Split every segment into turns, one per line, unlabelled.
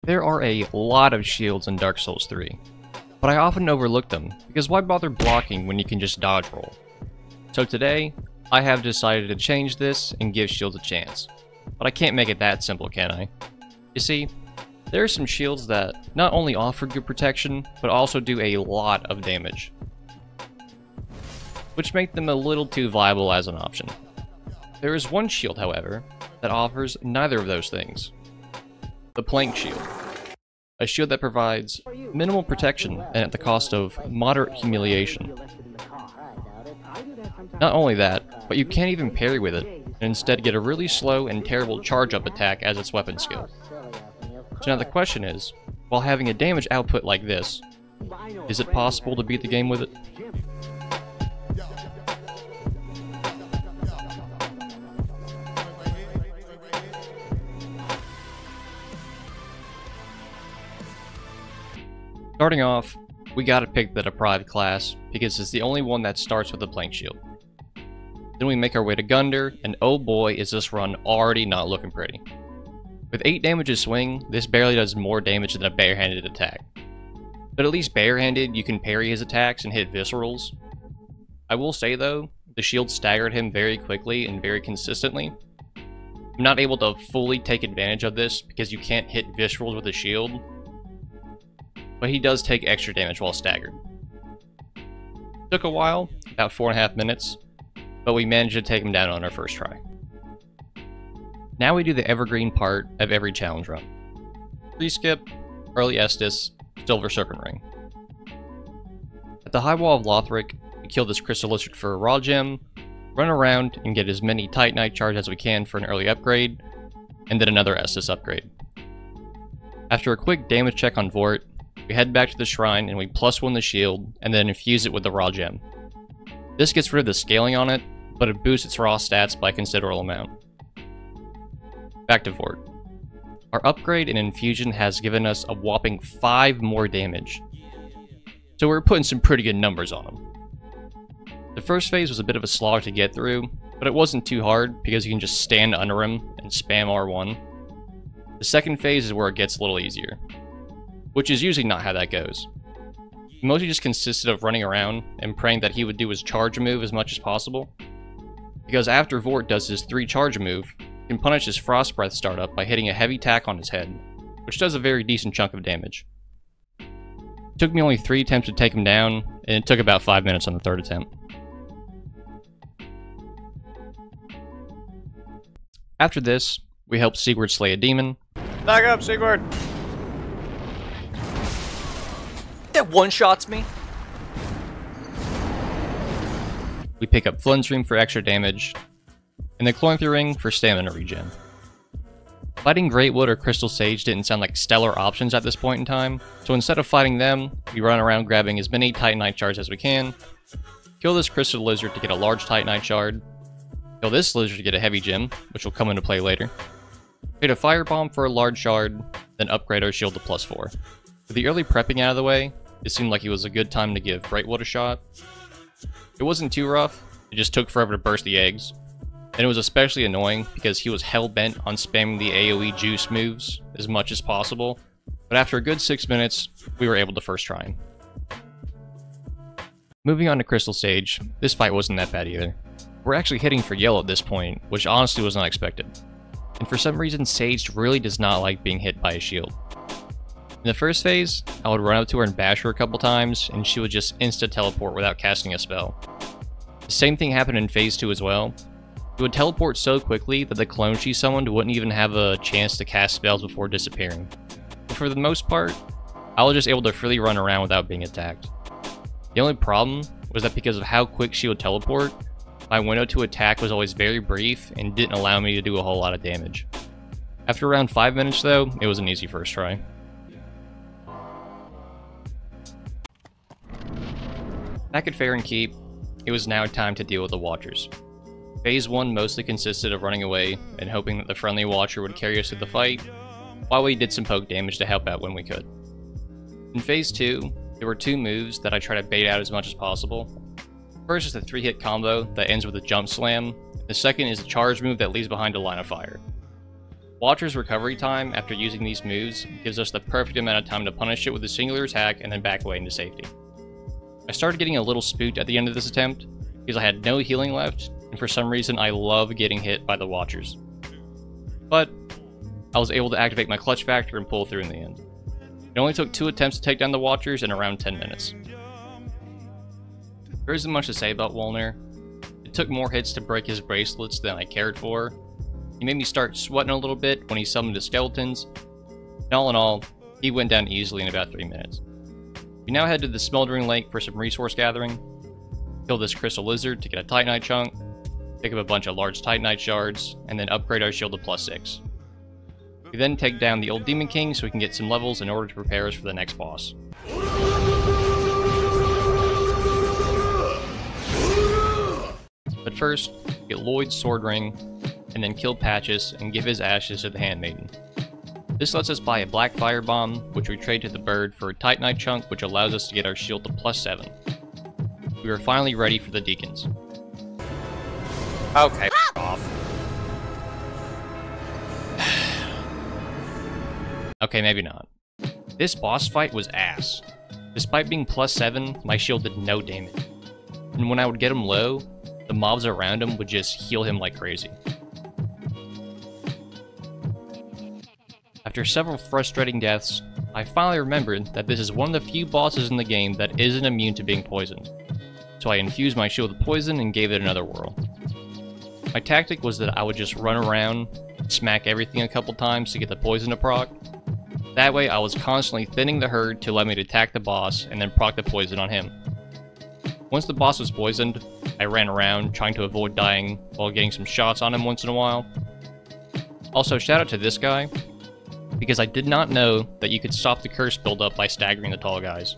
There are a lot of shields in Dark Souls 3, but I often overlook them because why bother blocking when you can just dodge roll? So today, I have decided to change this and give shields a chance. But I can't make it that simple, can I? You see, there are some shields that not only offer good protection, but also do a lot of damage, which make them a little too viable as an option. There is one shield, however, that offers neither of those things. The Plank Shield. A shield that provides minimal protection and at the cost of moderate humiliation. Not only that, but you can't even parry with it, and instead get a really slow and terrible charge-up attack as its weapon skill. So now the question is, while having a damage output like this, is it possible to beat the game with it? Starting off, we gotta pick the Deprived class, because it's the only one that starts with the Plank Shield. Then we make our way to Gundyr, and oh boy is this run already not looking pretty. With 8 damage a swing, this barely does more damage than a barehanded attack. But at least barehanded, you can parry his attacks and hit viscerals. I will say though, the shield staggered him very quickly and very consistently. I'm not able to fully take advantage of this because you can't hit viscerals with a shield, but he does take extra damage while staggered. Took a while, about 4.5 minutes, but we managed to take him down on our first try. Now we do the evergreen part of every challenge run. Pre-skip, early Estus, Silver Serpent Ring. At the High Wall of Lothric, we kill this Crystal Lizard for a Raw Gem, run around and get as many Titanite Charge as we can for an early upgrade, and then another Estus upgrade. After a quick damage check on Vort, we head back to the shrine and we +1 the shield, and then infuse it with the Raw Gem. This gets rid of the scaling on it, but it boosts its raw stats by a considerable amount. Back to Vort. Our upgrade in infusion has given us a whopping 5 more damage, so we're putting some pretty good numbers on him. The first phase was a bit of a slog to get through, but it wasn't too hard because you can just stand under him and spam R1. The second phase is where it gets a little easier, which is usually not how that goes. It mostly just consisted of running around and praying that he would do his charge move as much as possible, because after Vort does his 3 charge move, he can punish his Frost Breath startup by hitting a heavy attack on his head, which does a very decent chunk of damage. It took me only 3 attempts to take him down, and it took about 5 minutes on the 3rd attempt. After this, we help Sigurd slay a demon.
Back up, Sigurd! That one-shots me!
We pick up Flensrim for extra damage, and the Cloynthy Ring for stamina regen. Fighting Greatwood or Crystal Sage didn't sound like stellar options at this point in time, so instead of fighting them, we run around grabbing as many Titanite Shards as we can, kill this Crystal Lizard to get a large Titanite Shard, kill this lizard to get a heavy gem, which will come into play later, hit a Firebomb for a large shard, then upgrade our shield to +4. With the early prepping out of the way, it seemed like it was a good time to give Greatwood a shot. It wasn't too rough, it just took forever to burst the eggs, and it was especially annoying because he was hell-bent on spamming the AoE juice moves as much as possible, but after a good 6 minutes, we were able to first try him. Moving on to Crystal Sage, this fight wasn't that bad either. We're actually hitting for yellow at this point, which honestly was not expected. And for some reason, Sage really does not like being hit by a shield. In the first phase, I would run up to her and bash her a couple times, and she would just insta-teleport without casting a spell. The same thing happened in phase 2 as well. She would teleport so quickly that the clone she summoned wouldn't even have a chance to cast spells before disappearing. But for the most part, I was just able to freely run around without being attacked. The only problem was that because of how quick she would teleport, my window to attack was always very brief and didn't allow me to do a whole lot of damage. After around 5 minutes though, it was an easy first try. Back at Farron Keep, it was now time to deal with the Watchers. Phase 1 mostly consisted of running away and hoping that the friendly Watcher would carry us through the fight, while we did some poke damage to help out when we could. In Phase 2, there were 2 moves that I tried to bait out as much as possible. First is the 3-hit combo that ends with a jump slam, the second is a charge move that leaves behind a line of fire. Watcher's recovery time after using these moves gives us the perfect amount of time to punish it with a singular attack and then back away into safety. I started getting a little spooked at the end of this attempt because I had no healing left, and for some reason I love getting hit by the Watchers. But I was able to activate my clutch factor and pull through in the end. It only took 2 attempts to take down the Watchers in around 10 minutes. There isn't much to say about Wolnir. It took more hits to break his bracelets than I cared for. He made me start sweating a little bit when he summoned the skeletons. And all in all, he went down easily in about 3 minutes. We now head to the Smoldering Lake for some resource gathering, kill this Crystal Lizard to get a Titanite chunk, pick up a bunch of large Titanite shards, and then upgrade our shield to +6. We then take down the old Demon King so we can get some levels in order to prepare us for the next boss. But first, get Lloyd's sword ring, and then kill Patches and give his ashes to the Handmaiden. This lets us buy a Black Fire Bomb, which we trade to the bird for a Titanite chunk, which allows us to get our shield to +7. We are finally ready for the Deacons.
Okay, off.
Okay, maybe not. This boss fight was ass. Despite being +7, my shield did no damage. And when I would get him low, the mobs around him would just heal him like crazy. After several frustrating deaths, I finally remembered that this is one of the few bosses in the game that isn't immune to being poisoned. So I infused my shield with poison and gave it another whirl. My tactic was that I would just run around, smack everything a couple times to get the poison to proc. That way I was constantly thinning the herd to let me attack the boss and then proc the poison on him. Once the boss was poisoned, I ran around trying to avoid dying while getting some shots on him once in a while. Also, shout out to this guy, because I did not know that you could stop the curse buildup by staggering the tall guys.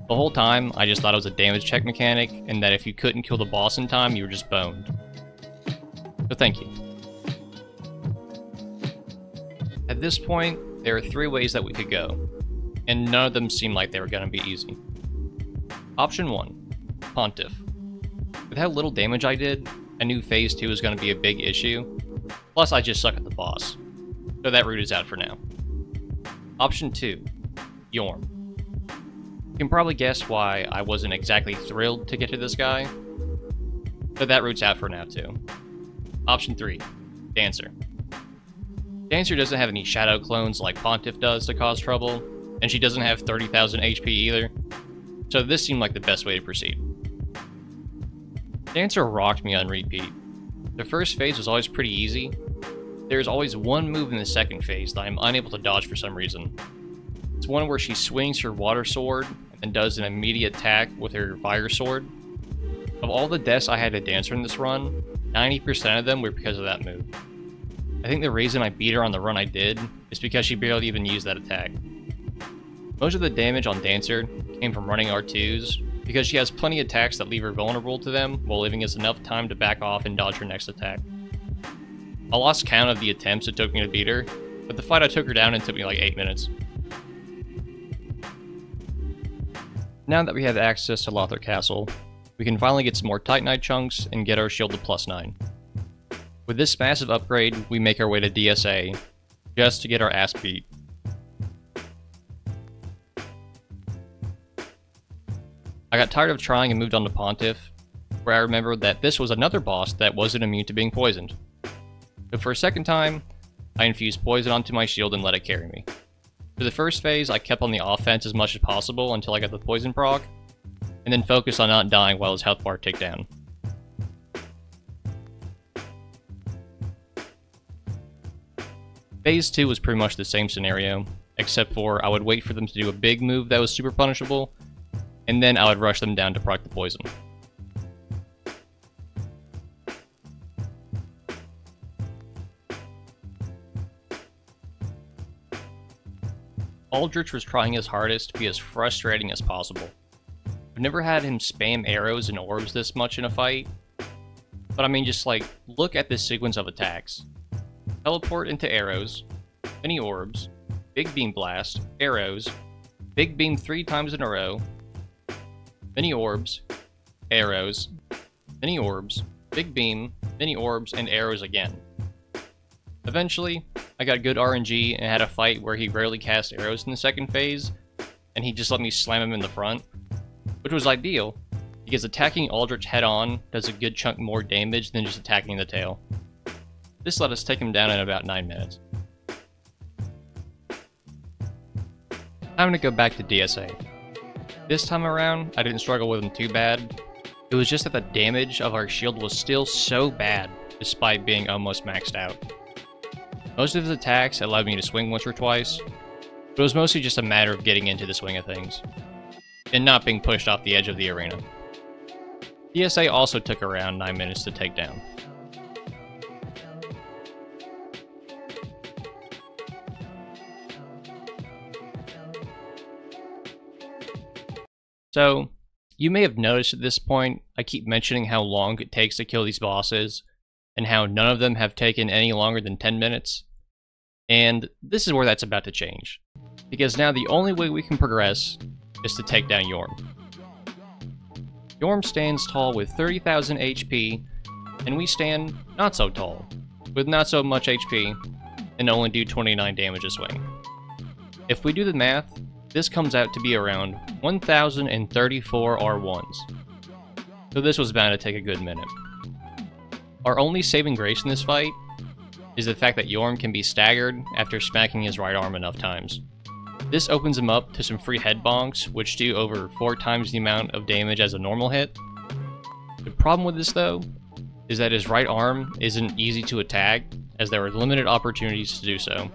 The whole time, I just thought it was a damage check mechanic, and that if you couldn't kill the boss in time, you were just boned. So thank you. At this point, there are 3 ways that we could go, and none of them seem like they were going to be easy. Option 1. Pontiff. With how little damage I did, I knew Phase 2 was going to be a big issue, plus I just suck at the boss, so that route is out for now. Option 2. Yorm. You can probably guess why I wasn't exactly thrilled to get to this guy, so that route's out for now too. Option 3. Dancer. Dancer doesn't have any shadow clones like Pontiff does to cause trouble, and she doesn't have 30,000 HP either, so this seemed like the best way to proceed. Dancer rocked me on repeat. The first phase was always pretty easy. There's always one move in the second phase that I'm unable to dodge for some reason. It's one where she swings her water sword and does an immediate attack with her fire sword. Of all the deaths I had to Dancer in this run, 90% of them were because of that move. I think the reason I beat her on the run I did is because she barely even used that attack. Most of the damage on Dancer came from running R2s, because she has plenty of attacks that leave her vulnerable to them while leaving us enough time to back off and dodge her next attack. I lost count of the attempts it took me to beat her, but the fight I took her down in took me like 8 minutes. Now that we have access to Lothar Castle, we can finally get some more Titanite chunks and get our shield to +9. With this massive upgrade, we make our way to DSA, just to get our ass beat. I got tired of trying and moved on to Pontiff, where I remembered that this was another boss that wasn't immune to being poisoned. But for a second time, I infused poison onto my shield and let it carry me. For the first phase, I kept on the offense as much as possible until I got the poison proc, and then focused on not dying while his health bar ticked down. Phase 2 was pretty much the same scenario, except for I would wait for them to do a big move that was super punishable, and then I would rush them down to proc the poison. Aldrich was trying his hardest to be as frustrating as possible. I've never had him spam arrows and orbs this much in a fight, but I mean just like, look at this sequence of attacks. Teleport into arrows, mini orbs, big beam blast, arrows, big beam 3 times in a row, mini orbs, arrows, mini orbs, big beam, mini orbs, and arrows again. Eventually, I got good RNG and had a fight where he rarely cast arrows in the second phase, and he just let me slam him in the front, which was ideal, because attacking Aldrich head-on does a good chunk more damage than just attacking the tail. This let us take him down in about 9 minutes. I'm gonna go back to DSA. This time around, I didn't struggle with him too bad. It was just that the damage of our shield was still so bad, despite being almost maxed out. Most of his attacks allowed me to swing once or twice, but it was mostly just a matter of getting into the swing of things, and not being pushed off the edge of the arena. DSA also took around 9 minutes to take down. So, you may have noticed at this point, I keep mentioning how long it takes to kill these bosses, and how none of them have taken any longer than 10 minutes. And this is where that's about to change, because now the only way we can progress is to take down Yorm. Yorm stands tall with 30,000 HP, and we stand not so tall, with not so much HP, and only do 29 damage a swing. If we do the math, this comes out to be around 1,034 R1s. So this was bound to take a good minute. Our only saving grace in this fight is the fact that Yorm can be staggered after smacking his right arm enough times. This opens him up to some free head bonks, which do over 4 times the amount of damage as a normal hit. The problem with this though, is that his right arm isn't easy to attack, as there are limited opportunities to do so.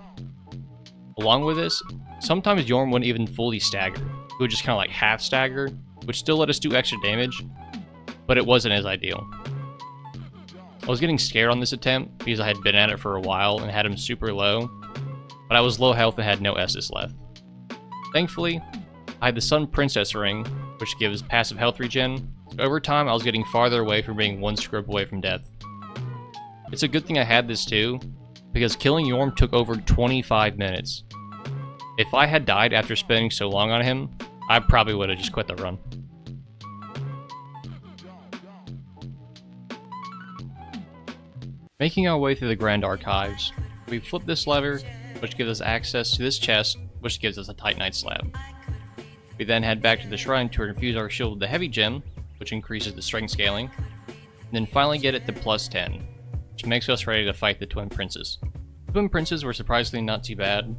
Along with this, sometimes Yorm wouldn't even fully stagger. He would just kind of like half stagger, which still let us do extra damage, but it wasn't as ideal. I was getting scared on this attempt because I had been at it for a while and had him super low, but I was low health and had no S's left. Thankfully, I had the Sun Princess ring, which gives passive health regen, so over time I was getting farther away from being one scrub away from death. It's a good thing I had this too, because killing Yorm took over 25 minutes. If I had died after spending so long on him, I probably would have just quit the run. Making our way through the Grand Archives, we flip this lever, which gives us access to this chest, which gives us a Titanite slab. We then head back to the shrine to infuse our shield with the heavy gem, which increases the strength scaling, and then finally get it to plus 10, which makes us ready to fight the Twin Princes. The Twin Princes were surprisingly not too bad.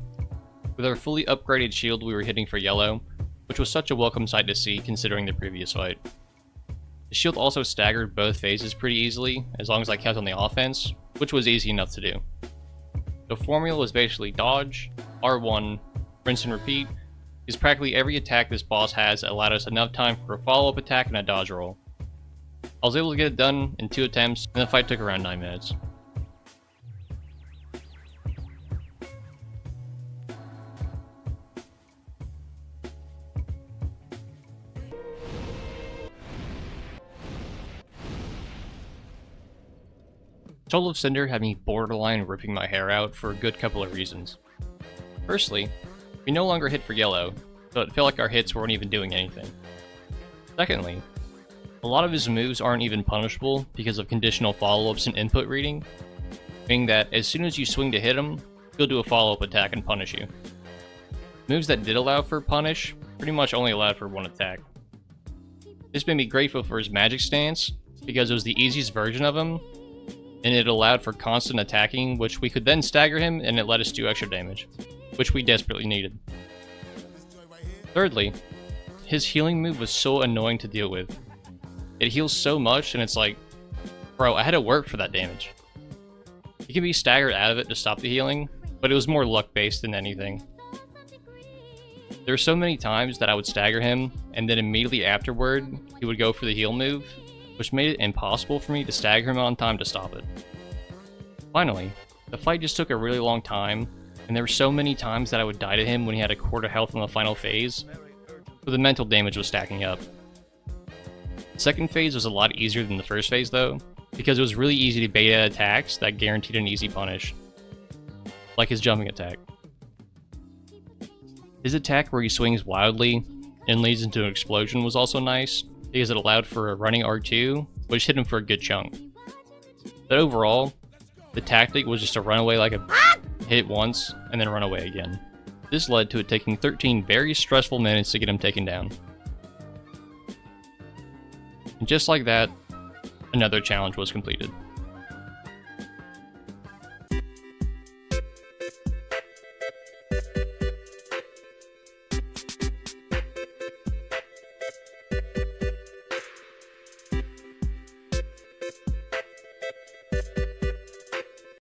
With our fully upgraded shield, we were hitting for yellow, which was such a welcome sight to see considering the previous fight. The shield also staggered both phases pretty easily, as long as I kept on the offense, which was easy enough to do. The formula was basically dodge, R1, rinse and repeat, because practically every attack this boss has allowed us enough time for a follow-up attack and a dodge roll. I was able to get it done in 2 attempts, and the fight took around 9 minutes. Soul of Cinder had me borderline ripping my hair out for a good couple of reasons. Firstly, we no longer hit for yellow, so it felt like our hits weren't even doing anything. Secondly, a lot of his moves aren't even punishable because of conditional follow-ups and input reading, meaning that as soon as you swing to hit him, he'll do a follow-up attack and punish you. Moves that did allow for punish pretty much only allowed for 1 attack. This made me grateful for his magic stance, because it was the easiest version of him, and it allowed for constant attacking, which we could then stagger him and it let us do extra damage, which we desperately needed. Thirdly, his healing move was so annoying to deal with. It heals so much and it's like, bro, I had to work for that damage. You can be staggered out of it to stop the healing, but it was more luck based than anything. There were so many times that I would stagger him, and then immediately afterward, he would go for the heal move, which made it impossible for me to stagger him on time to stop it. Finally, the fight just took a really long time, and there were so many times that I would die to him when he had a quarter health in the final phase, so the mental damage was stacking up. The second phase was a lot easier than the first phase though, because it was really easy to bait at attacks that guaranteed an easy punish, like his jumping attack. His attack where he swings wildly and leads into an explosion was also nice, because it allowed for a running R2, which hit him for a good chunk. But overall, the tactic was just to run away like a hit once, and then run away again. This led to it taking 13 very stressful minutes to get him taken down. And just like that, another challenge was completed.